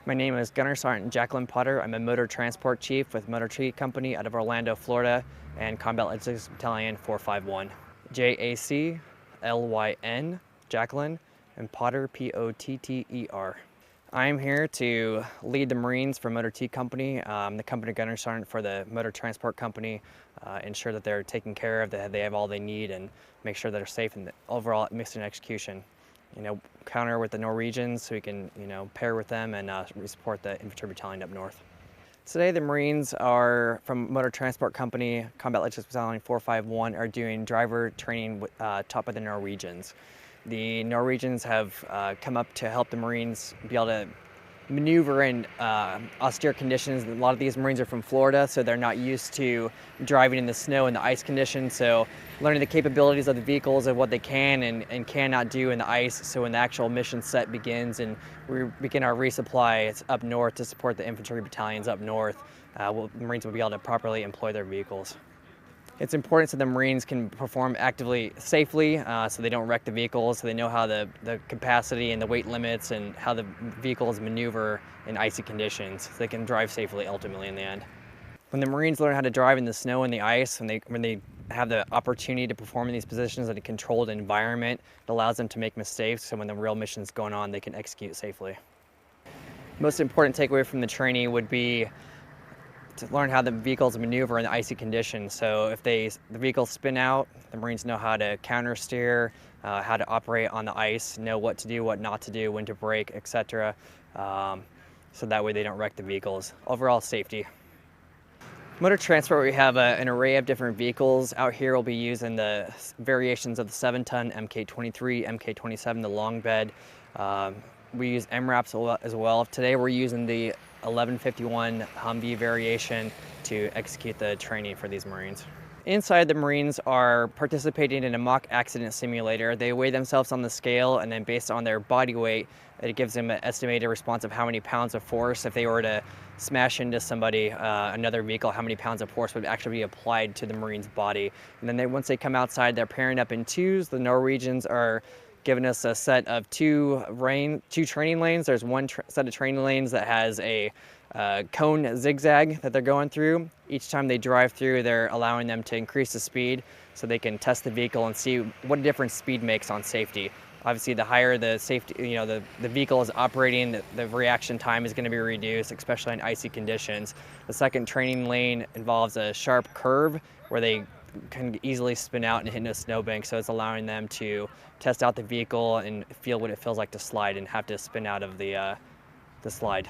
My name is Gunner Sergeant Jaclyn Potter. I'm a motor transport chief with Motor Tree Company out of Orlando, Florida, and Combat Logistics Battalion 451. Jaclyn, Jaclyn, and Potter, Potter. I'm here to lead the Marines for Motor T Company. I'm the company gunner sergeant for the Motor Transport Company, ensure that they're taken care of, that they have all they need, and make sure that they're safe in the overall mission execution. Counter with the Norwegians so we can, pair with them and support the infantry battalion up north. Today the Marines are from Motor Transport Company, Combat Logistics Battalion 451 are doing driver training taught by the Norwegians. The Norwegians have come up to help the Marines be able to maneuver in austere conditions. A lot of these Marines are from Florida, so they're not used to driving in the snow and the ice conditions. So learning the capabilities of the vehicles and what they can and cannot do in the ice. So when the actual mission set begins and we begin our resupply up north to support the infantry battalions up north, the Marines will be able to properly employ their vehicles. It's important so the Marines can perform actively safely, so they don't wreck the vehicles, so they know how the capacity and the weight limits and how the vehicles maneuver in icy conditions, so they can drive safely ultimately in the end. When the Marines learn how to drive in the snow and the ice, when they have the opportunity to perform in these positions in a controlled environment, it allows them to make mistakes, so when the real mission's going on, they can execute safely. Most important takeaway from the training would be to learn how the vehicles maneuver in the icy conditions. So if the vehicles spin out, the Marines know how to counter steer, how to operate on the ice, know what to do, what not to do, when to brake, etc. So that way they don't wreck the vehicles. Overall safety. Motor transport, we have an array of different vehicles. Out here we'll be using the variations of the 7-ton MK23, MK27, the long bed. We use MRAPs as well. Today we're using the 1151 Humvee variation to execute the training for these Marines. Inside, the Marines are participating in a mock accident simulator. They weigh themselves on the scale, and then based on their body weight, it gives them an estimated response of how many pounds of force, if they were to smash into somebody, another vehicle, how many pounds of force would actually be applied to the Marine's body. And then once they come outside, they're pairing up in twos. The Norwegians are giving us a set of two training lanes. There's one set of training lanes that has a cone zigzag that they're going through. Each time they drive through, they're allowing them to increase the speed so they can test the vehicle and see what a different speed makes on safety. Obviously, the higher the safety, the vehicle is operating, the reaction time is going to be reduced, especially in icy conditions. The second training lane involves a sharp curve where they can easily spin out and hit into a snowbank, so it's allowing them to test out the vehicle and feel what it feels like to slide and have to spin out of the slide.